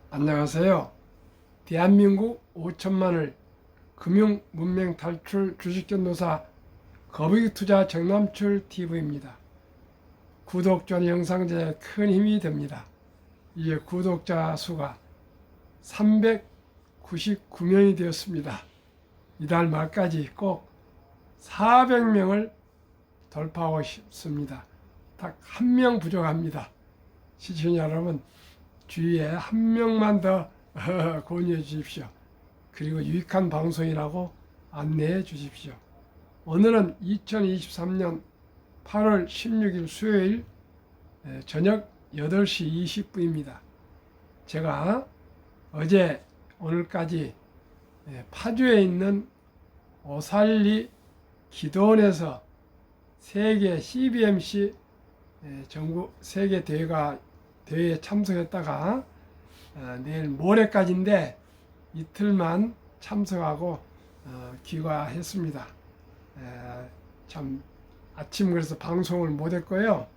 안녕하세요. 대한민국 5천만을 금융문맹 탈출 주식견노사 거북이투자 정남출 TV입니다. 구독자 영상 제작에 큰 힘이 됩니다. 이제 구독자 수가 399명이 되었습니다. 이달 말까지 꼭 400명을 돌파하고 싶습니다. 딱 한 명 부족합니다. 시청자 여러분, 주위에 한 명만 더 권유해 주십시오. 그리고 유익한 방송이라고 안내해 주십시오. 오늘은 2023년 8월 16일 수요일 저녁 8시 20분입니다. 제가 어제 오늘까지 파주에 있는 오살리 기도원에서 세계 CBMC 전국 세계 대회에 참석했다가 내일 모레까지인데 이틀만 참석하고 귀가했습니다. 참 아침 그래서 방송을 못했고요.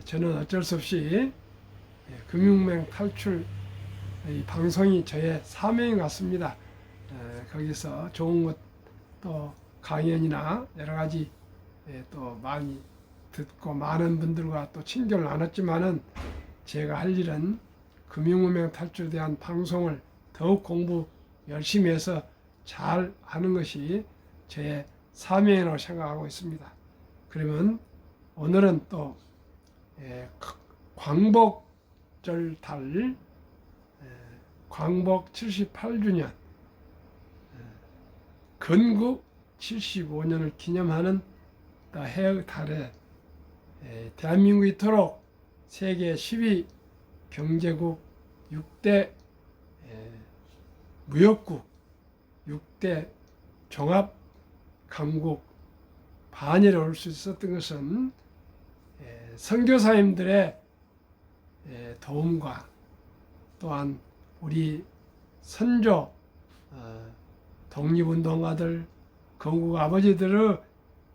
저는 어쩔 수 없이 금융맹 탈출 이 방송이 저의 사명인 것 같습니다. 거기서 좋은 것 또 강연이나 여러 가지 또 많이 듣고 많은 분들과 또 친교를 나눴지만은 제가 할 일은 금융문맹 탈출에 대한 방송을 더욱 공부 열심히 해서 잘 하는 것이 제 사명이라고 생각하고 있습니다. 그러면 오늘은 또 광복절 달 광복 78주년 건국 75년을 기념하는 해의 달에 대한민국이 이토록 세계 10위 경제국 6대 무역국 6대 종합 강국 반열에 올 수 있었던 것은 선교사님들의 도움과 또한 우리 선조 독립운동가들 건국 아버지들의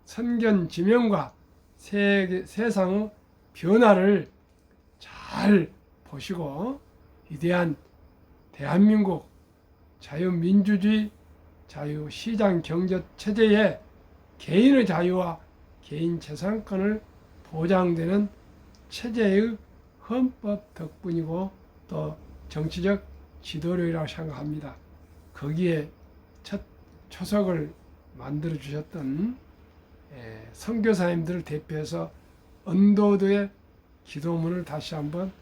선견 지명과 세상의 변화를 잘 보시고 위대한 대한민국 자유민주주의 자유시장 경제 체제에 개인의 자유와 개인 재산권을 보장되는 체제의 헌법 덕분이고 또 정치적 지도력이라고 생각합니다. 거기에 첫 초석을 만들어 주셨던 선교사님들을 대표해서 언도드의 기도문을 다시 한번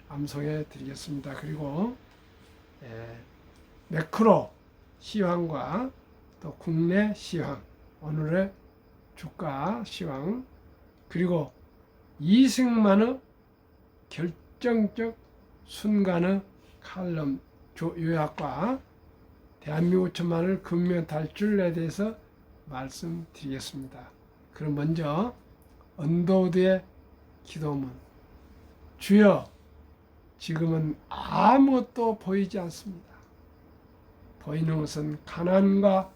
암송해 드리겠습니다. 그리고 매크로 시황과 또 국내 시황, 오늘의 주가 시황, 그리고 이승만의 결정적 순간의 칼럼 요약과 대한민국 천만을 금융 탈출에 대해서 말씀드리겠습니다. 그럼 먼저 언더우드의 기도문. 주여, 지금은 아무것도 보이지 않습니다. 보이는 것은 가난과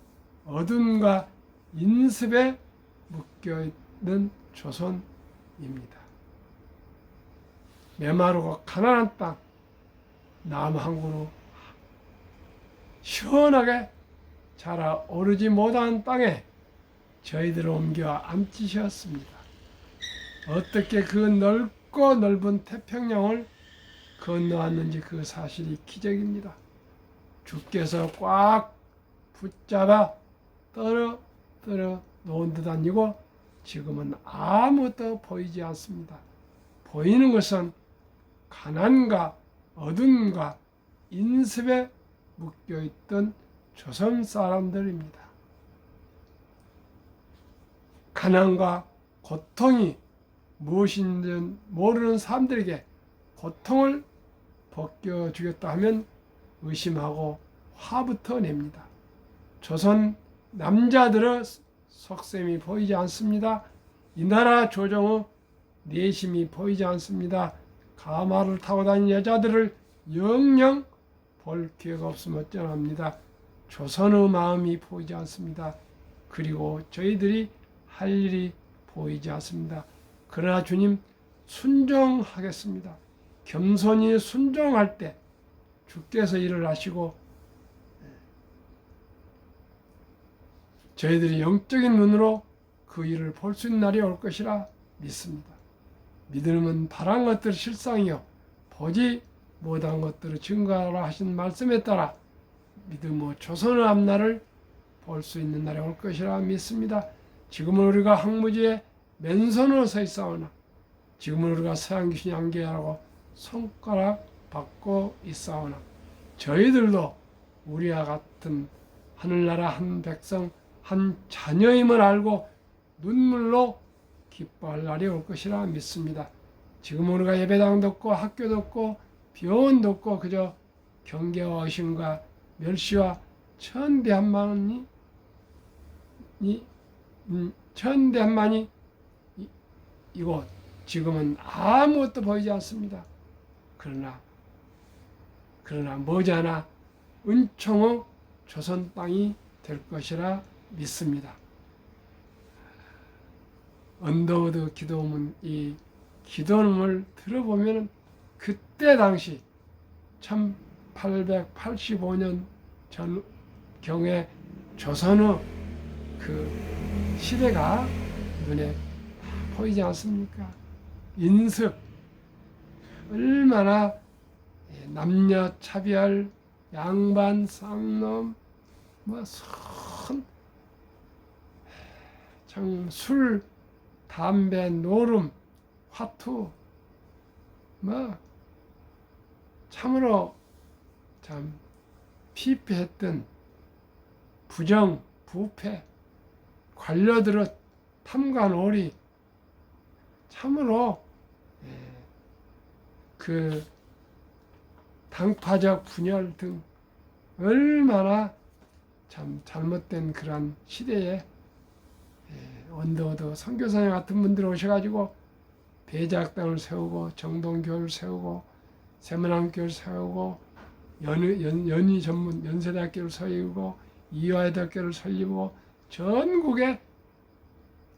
어둠과 인습에 묶여있는 조선입니다. 메마르고 가난한 땅, 나무 한 그루 시원하게 자라 오르지 못한 땅에 저희들을 옮겨 앉히셨습니다. 어떻게 그 넓고 넓은 태평양을 건너왔는지 그 사실이 기적입니다. 주께서 꽉 붙잡아 떨어 놓은 듯 아니고 지금은 아무것도 보이지 않습니다. 보이는 것은 가난과 어둠과 인습에 묶여있던 조선 사람들입니다. 가난과 고통이 무엇인지 모르는 사람들에게 고통을 벗겨주겠다 하면 의심하고 화부터 냅니다. 조선 남자들의 속셈이 보이지 않습니다. 이 나라 조정의 내심이 보이지 않습니다. 가마를 타고 다니는 여자들을 영영 볼 기회가 없으면 어쩌합니다. 조선의 마음이 보이지 않습니다. 그리고 저희들이 할 일이 보이지 않습니다. 그러나 주님 순종하겠습니다. 겸손히 순종할 때 주께서 일을 하시고 저희들이 영적인 눈으로 그 일을 볼 수 있는 날이 올 것이라 믿습니다. 믿음은 바란 것들 실상이요 보지 못한 것들을 증거하라 하신 말씀에 따라 믿음의 조선의 앞날을 볼 수 있는 날이 올 것이라 믿습니다. 지금은 우리가 항무지에 맨손으로 서 있사오나 지금은 우리가 서양 귀신 양계하라고 손가락 받고 있사오나 저희들도 우리와 같은 하늘나라 한 백성 한 자녀임을 알고 눈물로 기뻐할 날이 올 것이라 믿습니다. 지금 우리가 예배당도 없고 학교도 없고 병원도 없고 그저 경계와 의심과 멸시와 천대한만이 이곳 지금은 아무것도 보이지 않습니다. 그러나 머지않아 은총의 조선 땅이 될 것이라 믿습니다. 언더우드 기도문 이 기도문을 들어보면 그때 당시 1885년 전경에 조선의 그 시대가 눈에 보이지 않습니까? 인습 얼마나 남녀 차별, 양반, 쌍놈, 술, 담배, 노름, 화투, 참으로 참 피폐했던 부정, 부패, 관료들의 탐관오리, 참으로 그 당파적 분열 등 얼마나 참 잘못된 그런 시대에 언더우드 선교사님 같은 분들이 오셔가지고 배제학당을 세우고 정동교를 세우고 세문안교를 세우고 연희 전문 연세대학교를 세우고 이화여대학교를 설립하고 전국에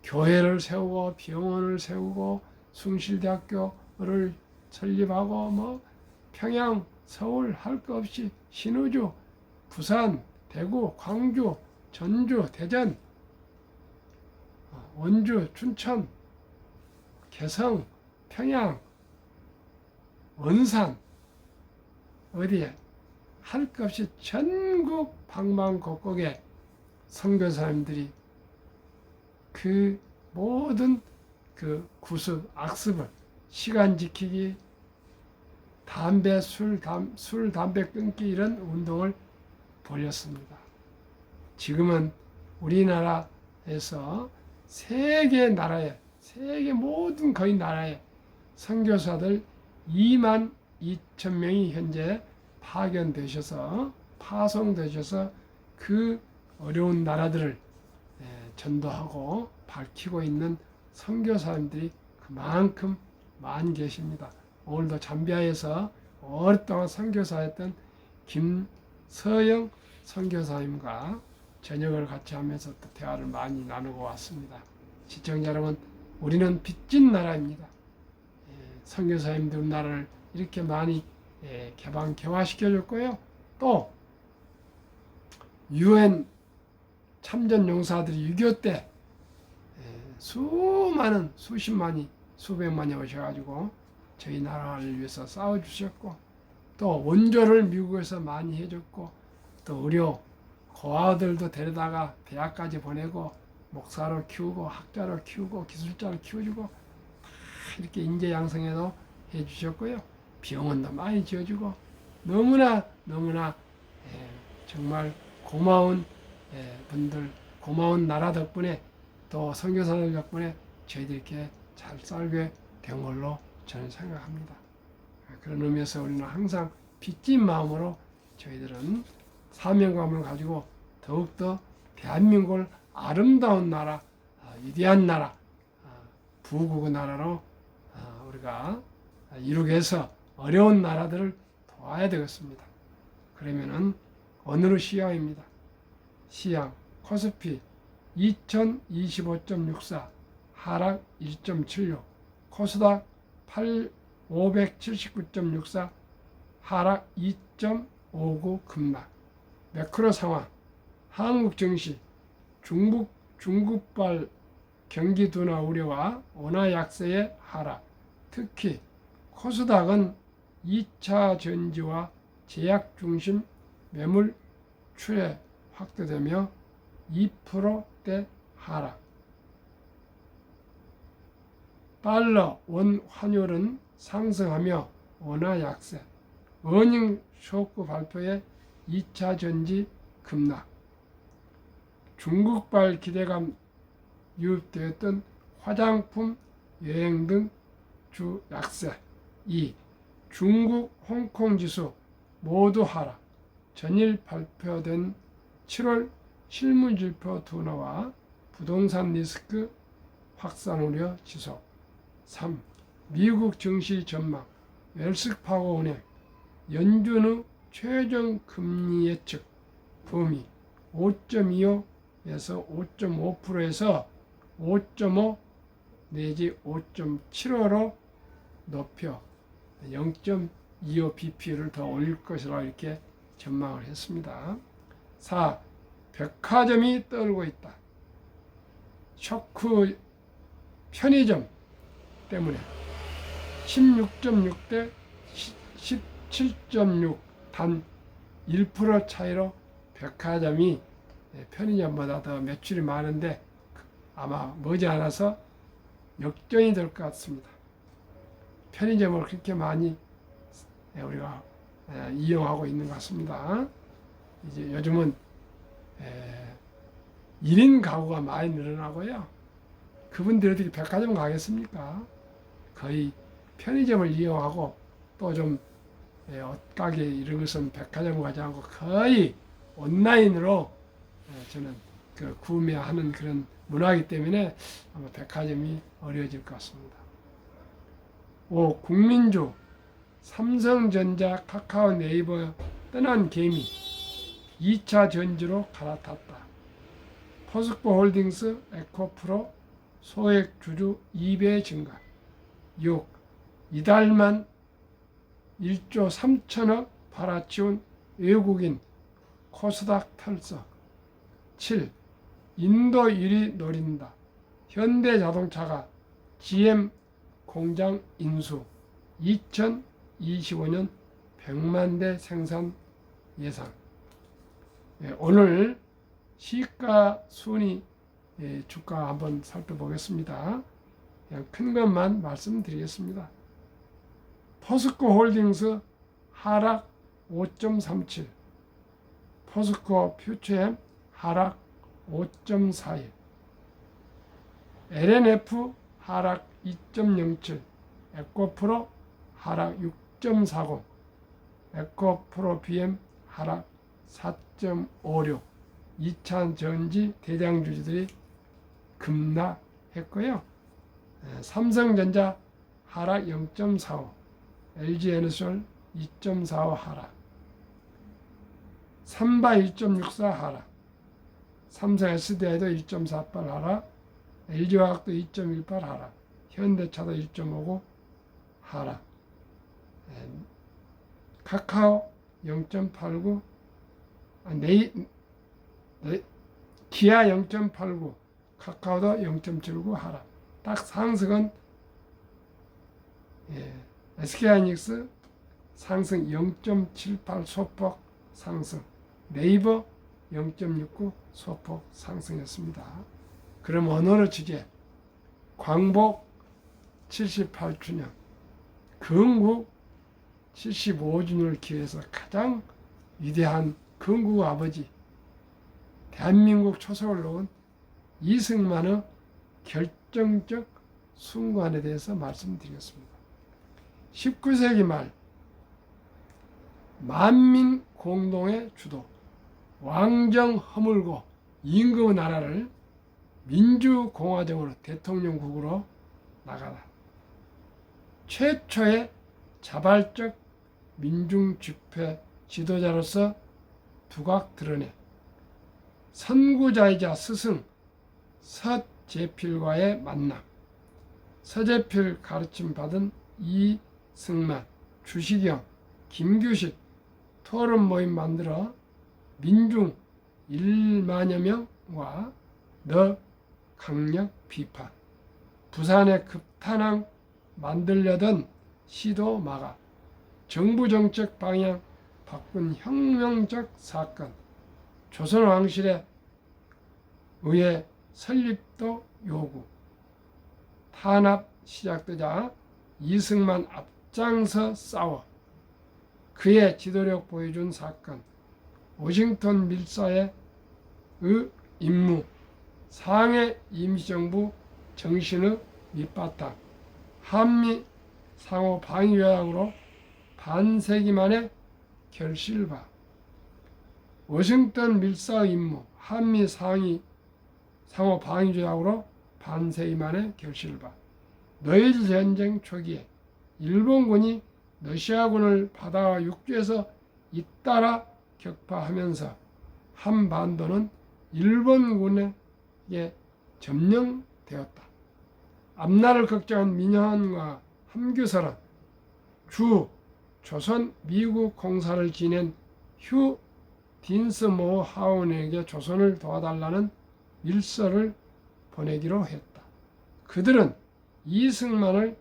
교회를 세우고 병원을 세우고 숭실대학교를 설립하고 평양, 서울 할 것 없이 신의주, 부산, 대구, 광주, 전주, 대전, 원주, 춘천, 개성, 평양, 원산 어디에 할 것 없이 전국 방방곡곡에 선교사님들이 그 모든 그 구습, 악습을 시간 지키기, 담배, 술, 담배 끊기 이런 운동을 벌였습니다. 지금은 우리나라에서 세계 모든 거의 나라에 선교사들 2만 2천 명이 현재 파송되셔서 그 어려운 나라들을 전도하고 밝히고 있는 선교사님들이 그만큼 많이 계십니다. 오늘도 잠비아에서 오랫동안 선교사였던 김서영 선교사님과 저녁을 같이 하면서 또 대화를 많이 나누고 왔습니다. 시청자 여러분, 우리는 빚진 나라입니다. 선교사님들 우리나라를 이렇게 많이 개방시켜줬고요. 또 UN 참전용사들이 6.25 때 수백만이 오셔가지고 저희 나라를 위해서 싸워주셨고, 또 원조를 미국에서 많이 해줬고, 또 의료 고아들도 데려다가 대학까지 보내고 목사로 키우고 학자로 키우고 기술자로 키워주고 다 이렇게 인재 양성에도 해주셨고요. 병원도 많이 지어주고 너무나 정말 고마운 분들, 고마운 나라 덕분에 또 선교사들 덕분에 저희들이 이렇게 잘 살게 된 걸로 저는 생각합니다. 그런 의미에서 우리는 항상 빚진 마음으로 저희들은 사명감을 가지고 더욱더 대한민국을 아름다운 나라, 위대한 나라, 부국의 나라로 우리가 이루기 위해서 어려운 나라들을 도와야 되겠습니다. 그러면은 오늘의 시향입니다. 시향 코스피 2025.64 하락 1.76, 코스닥 579.64 하락 2.59 급락. 매크로 상황. 한국 증시 중국발 경기 둔화 우려와 원화 약세의 하락. 특히 코스닥은 2차 전지와 제약 중심 매물 출회 확대되며 2%대 하락. 달러 원 환율은 상승하며 원화 약세. 어닝 쇼크 발표에 2차 전지 급락. 중국발 기대감 유입되었던 화장품, 여행 등 주 약세. 2. 중국, 홍콩 지수 모두 하락. 전일 발표된 7월 실물지표 둔화와 부동산 리스크 확산 우려 지속. 3. 미국 증시 전망. 웰스파고은행 연준 후 최종 금리 예측 범위 5.25에서 5.5%에서 5.5 내지 5.75로 높여 0.25bp를 더 올릴 것이라 이렇게 전망을 했습니다. 4. 백화점이 떨고 있다. 쇼크 편의점 때문에 16.6대 17.6 단 1% 차이로 백화점이 편의점보다 더 매출이 많은데 아마 머지않아서 역전이 될 것 같습니다. 편의점을 그렇게 많이 우리가 이용하고 있는 것 같습니다. 이제 요즘은 1인 가구가 많이 늘어나고요. 그분들이 어떻게 백화점 가겠습니까? 거의 편의점을 이용하고 또 좀 옷가게 이런 것은 백화점 가지 않고 거의 온라인으로 저는 그 구매하는 그런 문화이기 때문에 아마 백화점이 어려워질 것 같습니다. 5. 국민주 삼성전자, 카카오, 네이버 떠난 개미 2차 전지로 갈아탔다. 포스코홀딩스, 에코프로 소액 주주 2배 증가. 6. 이달만 1조 3천억 팔아치운 외국인 코스닥 탈석. 7. 인도 1위 노린다. 현대자동차가 GM 공장 인수 2025년 100만 대 생산 예상. 오늘 시가 순위 주가 한번 살펴보겠습니다. 그냥 큰 것만 말씀드리겠습니다. 포스코 홀딩스 하락 5.37, 포스코 퓨처엠 하락 5.41, LNF 하락 2.07, 에코프로 하락 6.40, 에코프로 BM 하락 4.56, 2차 전지 대장주들이 급락했고요. 삼성전자 하락 0.45, LG에너솔 2.45 하락, 삼바 1.64 하락, 삼성 SDI도 1.48 하락, LG화학도 2.18 하락, 현대차도 1.59 하락, 카카오 0.89, 기아 0.89, 카카오도 0.79 하락. 딱 상승은 SK하이닉스 상승 0.78 소폭 상승, 네이버 0.69 소폭 상승했습니다. 그럼 오늘의 주제, 광복 78주년, 건국 75주년을 기해서 가장 위대한 건국 아버지, 대한민국 초석을 놓은 이승만의 결정적 순간에 대해서 말씀드리겠습니다. 19세기 말 만민 공동의 주도, 왕정 허물고 임금의 나라를 민주공화정으로 대통령국으로 나가다. 최초의 자발적 민중집회 지도자로서 두각 드러내 선구자이자 스승 서재필과의 만남, 서재필 가르침 받은 이 이승만, 주시경, 김규식 토론 모임 만들어 민중 1만여 명과 너 강력 비판, 부산에 급탄항 만들려던 시도 막아, 정부 정책 방향 바꾼 혁명적 사건, 조선왕실의 의회 설립도 요구, 탄압 시작되자 이승만 앞장서 싸워 그의 지도력 보여준 사건, 워싱턴 밀사의 임무, 상해 임시정부 정신의 밑바탕, 한미 상호 방위 조약으로 반세기 만에 결실바, 워싱턴 밀사의 임무, 한미 상호 방위 조약으로 반세기 만에 결실바, 노일 전쟁 초기에 일본군이 러시아군을 바다와 육지에서 잇따라 격파하면서 한반도는 일본군에게 점령되었다. 앞날을 걱정한 민현과 함규설은 주 조선 미국 공사를 지낸 휴 딘스모 하운에게 조선을 도와달라는 밀서를 보내기로 했다. 그들은 이승만을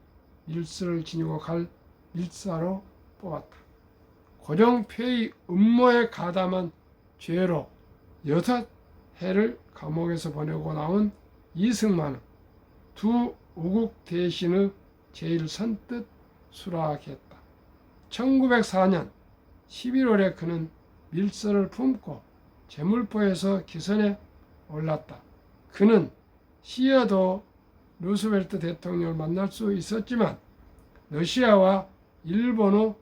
밀서를 지니고 갈 밀사로 뽑았다. 고종폐의 음모에 가담한 죄로 6해를 감옥에서 보내고 나온 이승만은 두 우국 대신의 제일 선뜻 수락했다. 1904년 11월에 그는 밀서를 품고 제물포에서 기선에 올랐다. 그는 시어도 루스벨트 대통령을 만날 수 있었지만 러시아와 일본의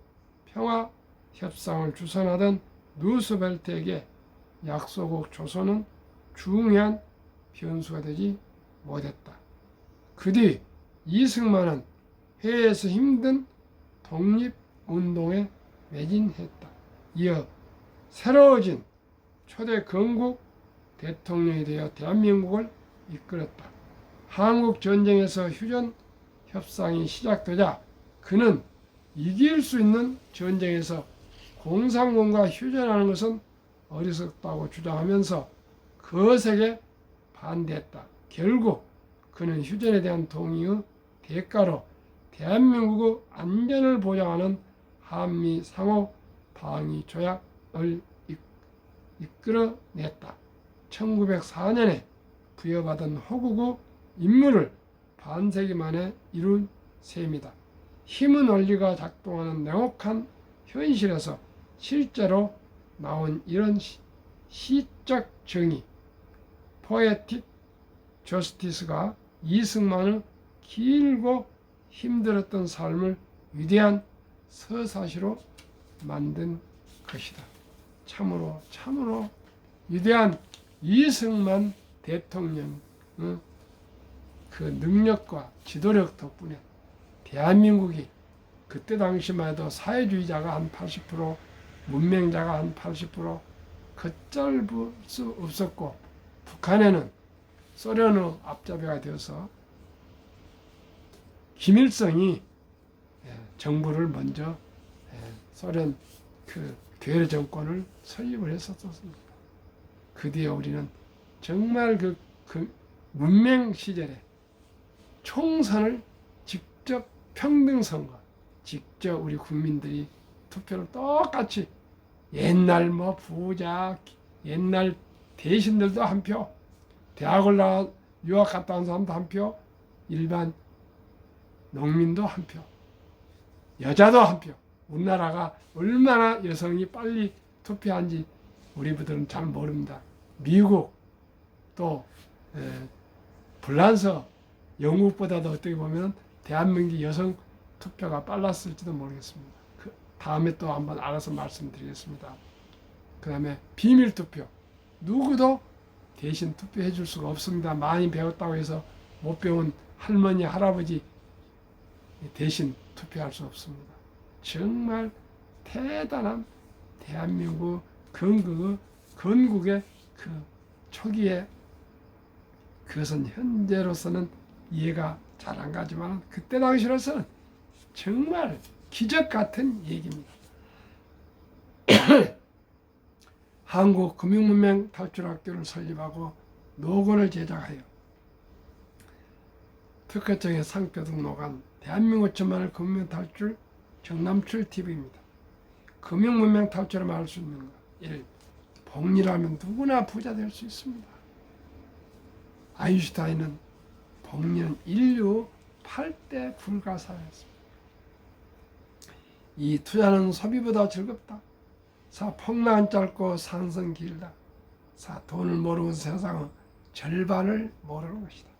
평화 협상을 주선하던 루스벨트에게 약소국 조선은 중요한 변수가 되지 못했다. 그 뒤 이승만은 해외에서 힘든 독립운동에 매진했다. 이어 새로워진 초대 건국 대통령이 되어 대한민국을 이끌었다. 한국 전쟁에서 휴전 협상이 시작되자 그는 이길 수 있는 전쟁에서 공산군과 휴전하는 것은 어리석다고 주장하면서 거세게 반대했다. 결국 그는 휴전에 대한 동의의 대가로 대한민국의 안전을 보장하는 한미 상호 방위 조약을 이끌어냈다. 1904년에 부여받은 호국의 임무를 반세기 만에 이룬 셈이다. 힘은 원리가 작동하는 냉혹한 현실에서 실제로 나온 이런 시적 정의, 포에틱 저스티스가 이승만의 길고 힘들었던 삶을 위대한 서사시로 만든 것이다. 참으로 위대한 이승만 대통령의 그 능력과 지도력 덕분에 대한민국이 그때 당시만 해도 사회주의자가 한 80%, 문맹자가 한 80%, 걷잡을 수 없었고 북한에는 소련의 앞잡이가 되어서 김일성이 정부를 먼저 소련 그 괴뢰 정권을 설립을 했었습니다. 그 뒤에 우리는 정말 그 문명 시절에 총선을 직접 평등선거, 직접 우리 국민들이 투표를 똑같이 옛날 뭐 부자, 옛날 대신들도 한 표, 대학을 나와 유학 갔다 온 사람도 한 표, 일반 농민도 한 표, 여자도 한 표. 우리나라가 얼마나 여성이 빨리 투표한지 우리 분들은 잘 모릅니다. 미국 또 불란서, 영국보다도 어떻게 보면 대한민국 여성 투표가 빨랐을지도 모르겠습니다. 그 다음에 또 한번 알아서 말씀드리겠습니다. 그 다음에 비밀 투표. 누구도 대신 투표해 줄 수가 없습니다. 많이 배웠다고 해서 못 배운 할머니, 할아버지 대신 투표할 수 없습니다. 정말 대단한 대한민국 건국의 그 초기에 그것은 현재로서는 이해가 잘 안 가지만 그때 당시로서는 정말 기적 같은 얘기입니다. 한국금융문맹탈출학교를 설립하고 노건을 제작하여 특허청에 상표 등록한 대한민국 천만을 금융탈출 정남출 TV입니다. 금융문맹 탈출을 말할 수 있는 것. 1. 복리라면 누구나 부자 될 수 있습니다. 아인슈타인은 복리는 인류 8대 불가사였습니다. 2. 투자는 소비보다 즐겁다. 4. 폭락은 짧고 상승 길다. 4. 돈을 모르는 세상의 절반을 모르는 것이다.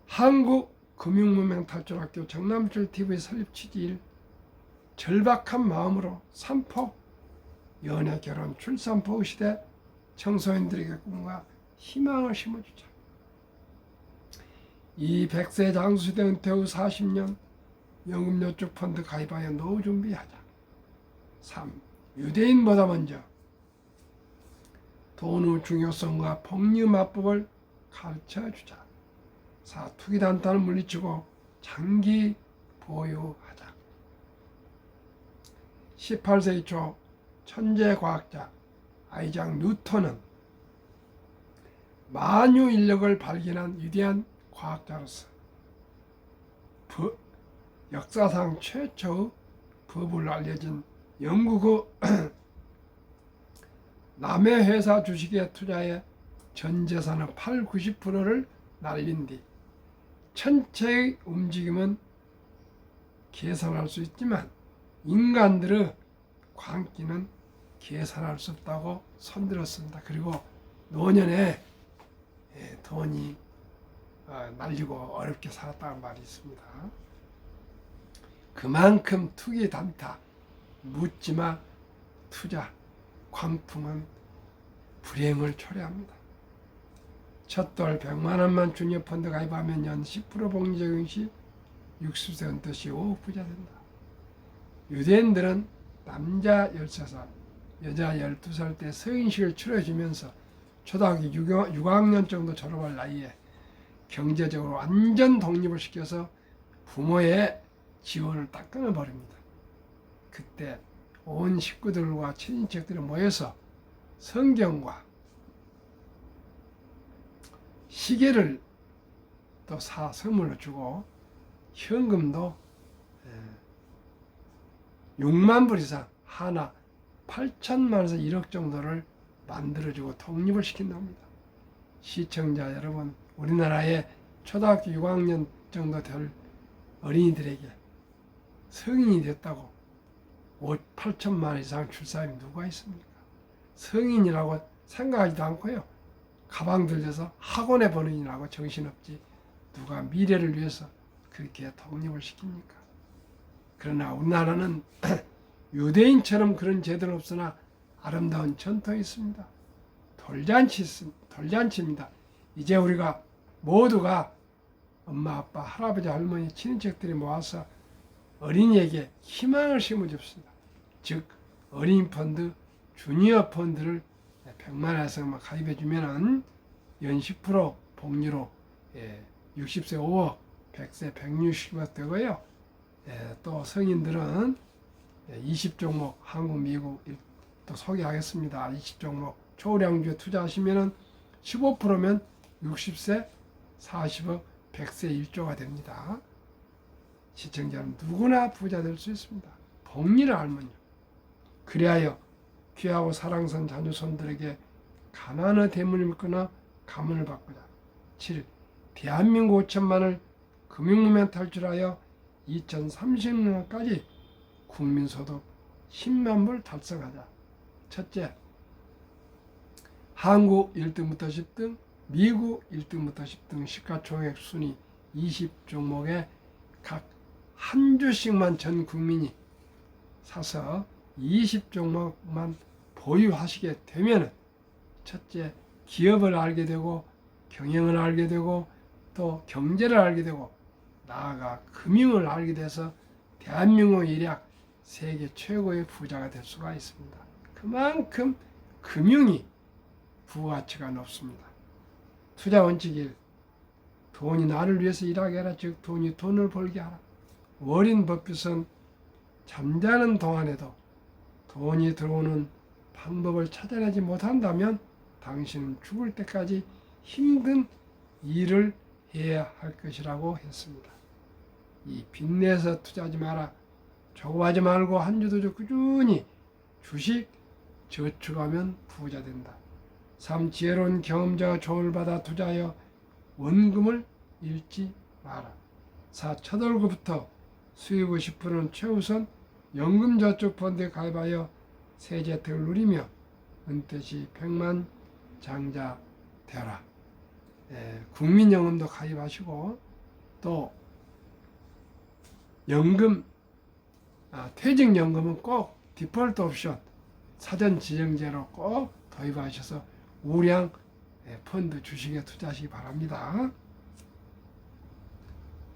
한국금융문맹탈출학교 정남출 TV 설립 취지 1. 절박한 마음으로 산폭 연애, 결혼, 출산, 보호 시대 청소년들에게 꿈과 희망을 심어주자. 2. 100세 장수시대 은퇴 후 40년 연금저축 펀드 가입하여 노후 준비하자. 3. 유대인보다 먼저 돈의 중요성과 복리 맞법을 가르쳐주자. 4. 투기단단을 물리치고 장기 보유하자. 18세기 초 천재 과학자 아이작 뉴턴은 만유 인력을 발견한 위대한 과학자로서 역사상 최초의 법으로 알려진 영국 남의 회사 주식에 투자해 전 재산의 80~90%를 날린 뒤 천체의 움직임은 계산할 수 있지만 인간들의 광기는 계산할 수 없다고 손들었습니다. 그리고 노년에 돈이 날리고 어렵게 살았다는 말이 있습니다. 그만큼 투기 단타, 묻지마 투자, 광풍은 불행을 초래합니다. 첫돌 100만 원만 주니어 펀드 가입하면 연 10% 복리 적용 시 60세 은퇴 시 5억 부자 된다. 유대인들은 남자 13살, 여자 12살 때 성인식을 치러주면서 초등학교 6학년 정도 졸업할 나이에 경제적으로 완전 독립을 시켜서 부모의 지원을 딱 끊어버립니다. 그때 온 식구들과 친인척들이 모여서 성경과 시계를 또 선물로 주고 현금도 6만 불 이상 하나 8천만에서 1억 정도를 만들어주고 독립을 시킨답니다. 시청자 여러분, 우리나라에 초등학교 6학년 정도 될 어린이들에게 성인이 됐다고 8천만 이상 줄 사람이 누가 있습니까? 성인이라고 생각하지도 않고요. 가방 들려서 학원에 보내느라고 정신없지 누가 미래를 위해서 그렇게 독립을 시킵니까? 그러나 우리나라는 유대인처럼 그런 제도는 없으나 아름다운 전통이 있습니다. 돌잔치입니다. 이제 우리가 모두가 엄마, 아빠, 할아버지, 할머니, 친인척들이 모아서 어린이에게 희망을 심어줍시다. 즉 어린이 펀드, 주니어 펀드를 100만 원에서 가입해주면 연 10% 복리로 60세 5억, 100세 160억 되고요. 또 성인들은 20종목 한국, 미국 또 소개하겠습니다. 20종목 초량주에 투자하시면 15%면 60세 40억, 100세 1조가 됩니다. 시청자는 누구나 부자 될 수 있습니다. 복리를 알면요. 그리하여 귀하고 사랑스러운 자녀손들에게 가난의 대문을 끊어 가문을 바꾸자. 7. 대한민국 5천만을 금융문맹 탈출하여 2030년까지 국민소득 10만 불 달성하자. 첫째, 한국 1등부터 10등, 미국 1등부터 10등 시가총액 순위 20종목에 각 한 주씩만 전 국민이 사서 20종목만 보유하시게 되면 첫째, 기업을 알게 되고 경영을 알게 되고 또 경제를 알게 되고 나아가 금융을 알게 돼서 대한민국 일약 세계 최고의 부자가 될 수가 있습니다. 그만큼 금융이 부가치가 높습니다. 투자 원칙 1. 돈이 나를 위해서 일하게 하라. 즉 돈이 돈을 벌게 하라. 워린 버핏은 잠자는 동안에도 돈이 들어오는 방법을 찾아내지 못한다면 당신은 죽을 때까지 힘든 일을 해야 할 것이라고 했습니다. 이 빚내서 투자하지 마라. 조급하지 말고 한 주도 주 꾸준히 주식 저축하면 부자 된다. 3. 지혜로운 경험자가 조언을 받아 투자하여 원금을 잃지 마라. 4. 첫 월급부터 수입 50%는 최우선 연금저축펀드에 가입하여 세제 혜택을 누리며 은퇴 시 백만장자 되라. 국민연금도 가입하시고 또 연금, 퇴직연금은 꼭 디폴트 옵션 사전 지정제로 꼭 도입하셔서 우량 펀드 주식에 투자하시기 바랍니다.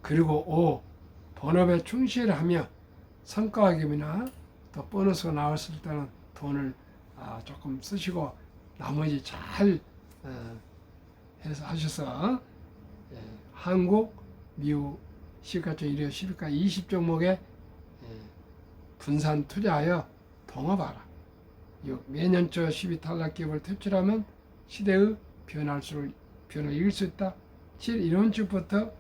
그리고 5. 본업에 충실하며 성과급이나 또 보너스가 나왔을 때는 돈을 조금 쓰시고 나머지 잘 해서 하셔서 한국, 미국 시가총 1회 10위가 20종목에 분산 투자하여 동업하라. 6. 매년 초 10위 탈락 기업을 퇴출하면 시대의 변화를 이길 수 있다. 7. 1원칙부터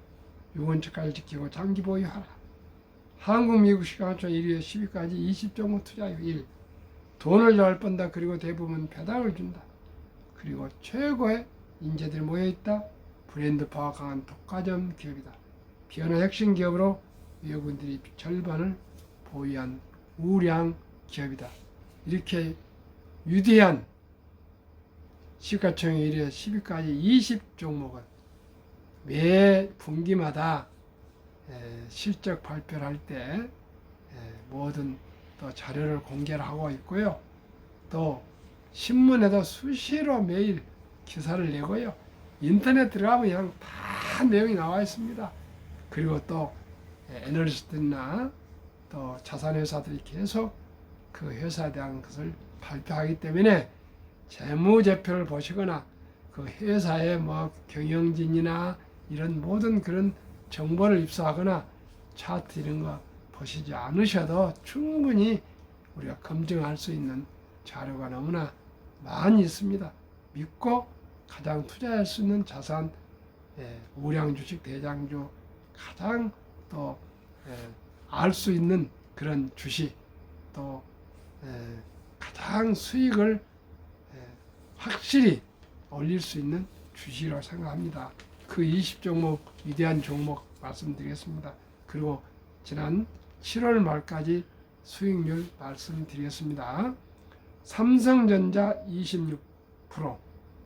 6원칙까지 지키고 장기 보유하라. 한국, 미국 시가총 1위에 10위까지 20종목 투자하여 1. 돈을 잘 번다. 그리고 대부분 배당을 준다. 그리고 최고의 인재들이 모여있다. 브랜드 파워 강한 독과점 기업이다. 변화 핵심 기업으로 외국인들이 절반을 보유한 우량 기업이다. 이렇게 위대한 시가총 1위에 10위까지 20종목을 매 분기마다 실적 발표를 할 때 모든 또 자료를 공개를 하고 있고요. 또 신문에도 수시로 매일 기사를 내고요. 인터넷 들어가면 그냥 다 내용이 나와 있습니다. 그리고 또 애널리스트나 또 자산회사들이 계속 그 회사에 대한 것을 발표하기 때문에 재무제표를 보시거나 그 회사의 뭐 경영진이나 이런 모든 그런 정보를 입수하거나 차트 이런 거 보시지 않으셔도 충분히 우리가 검증할 수 있는 자료가 너무나 많이 있습니다. 믿고 가장 투자할 수 있는 자산, 우량 주식 대장주, 가장 또 알 수 있는 그런 주식, 또 가장 수익을 확실히 올릴 수 있는 주식이라고 생각합니다. 그 20종목 위대한 종목 말씀드리겠습니다. 그리고 지난 7월 말까지 수익률 말씀드리겠습니다. 삼성전자 26%,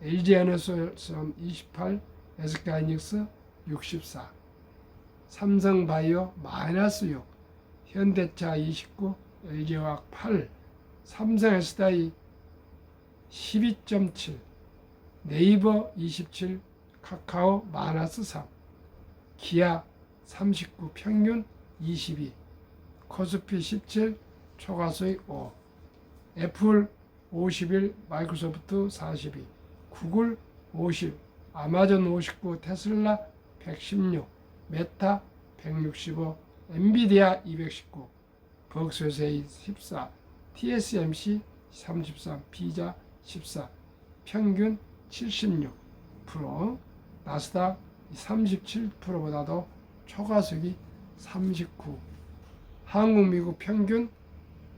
LG에너솔루션 28%, SK하이닉스 64%, 삼성바이오 -6%, 현대차 29%, LG화학 8%, 삼성SDI 12.7%, 네이버 27%, 카카오 -3%, 기아 39%, 평균 22%, 코스피 17%, 초과수익 5%, 애플 51%, 마이크로소프트 42%, 구글 50%, 아마존 59%, 테슬라 116%, 메타 165%, 엔비디아 219%, 벅스웨세이 14%, TSMC 33%, 비자 14%, 평균 76%, 나스닥 37%보다도 초과수익이 39%, 한국, 미국 평균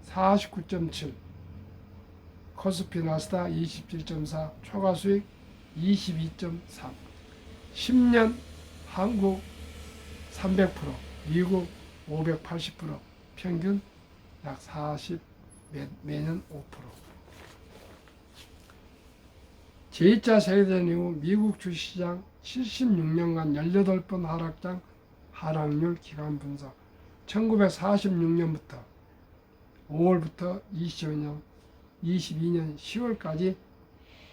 49.7%, 코스피 나스닥 27.4%, 초과수익 22.3%, 10년 한국 300%, 미국 580%, 평균 약 40%, 매년 5%. 제2차 세계대전 이후 미국 주식시장 76년간 18번 하락장 하락률 기간 분석. 1946년부터 5월부터 22년 10월까지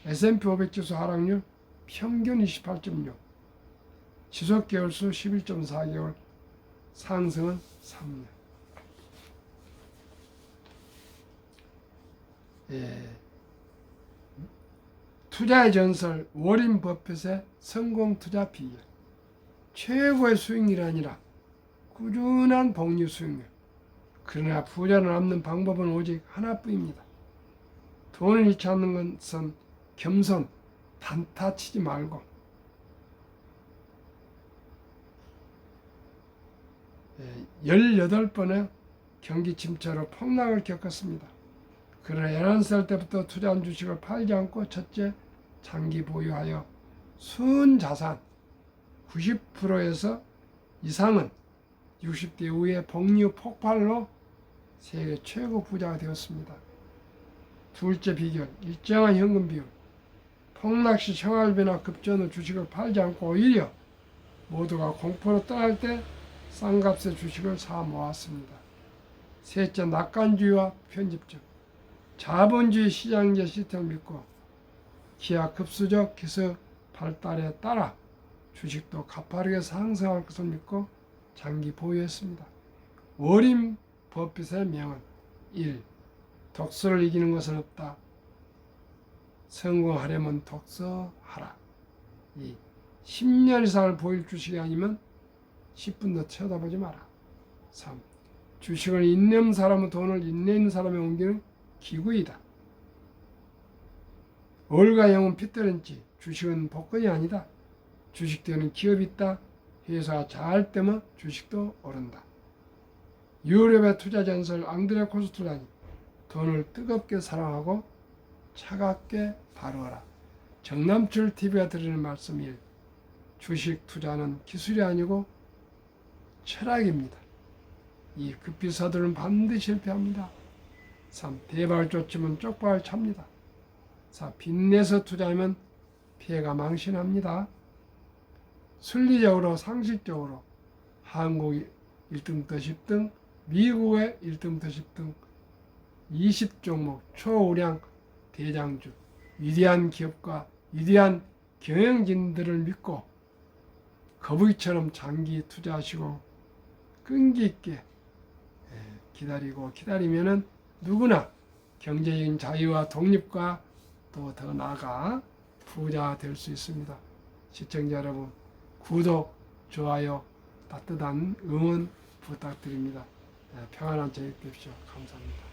S&P 500 지수 하락률 평균 28.6, 지속 개월수 11.4개월, 상승은 3년. 투자의 전설 워린 버핏의 성공 투자 비결. 최고의 수익률이 아니라 꾸준한 복리 수익률. 그러나 부자를 남는 방법은 오직 하나뿐입니다. 돈을 잃지 않는 것은 겸손, 단타 치지 말고 18번의 경기 침체로 폭락을 겪었습니다. 그러나 11살 때부터 투자한 주식을 팔지 않고 첫째, 장기 보유하여 순자산 90%에서 이상은 60대 이후에 복리 폭발로 세계 최고 부자가 되었습니다. 둘째 비결, 일정한 현금 비율. 폭락시 생활비나 급전 후 주식을 팔지 않고 오히려 모두가 공포로 떠날 때 싼 값의 주식을 사 모았습니다. 셋째, 낙관주의와 편집점. 자본주의 시장제 시스템을 믿고 기하급수적 기술 발달에 따라 주식도 가파르게 상승할 것을 믿고 장기 보유했습니다. 워린 버핏의 명언 1. 독서를 이기는 것은 없다. 성공하려면 독서하라. 2. 10년 이상을 보일 주식이 아니면 10분도 쳐다보지 마라. 3. 주식을 있는 사람은 돈을 있는 있는 사람에 옮기는 기구이다. 월가 영은 핏대는지 주식은 복권이 아니다. 주식되는 기업이 있다. 회사가 잘 되면 주식도 오른다. 유럽의 투자 전설 앙드레 코스툴란이 돈을 뜨겁게 사랑하고 차갑게 다루어라. 정남출 TV가 드리는 말씀 1. 주식 투자는 기술이 아니고 철학입니다. 2. 급히 서두르면 반드시 실패합니다. 3. 대박을 쫓으면 쪽박을 찹니다. 4. 빚내서 투자하면 피해가 망신합니다. 순리적으로 상식적으로 한국이 1등부터 10등, 미국의 1등부터 10등 20종목 초우량 대장주 위대한 기업과 위대한 경영진들을 믿고 거북이처럼 장기 투자하시고 끈기 있게 기다리면은 누구나 경제적인 자유와 독립과 또 더 나아가 부자가 될 수 있습니다. 시청자 여러분, 구독, 좋아요, 따뜻한 응원 부탁드립니다. 평안한 저녁 되십시오. 감사합니다.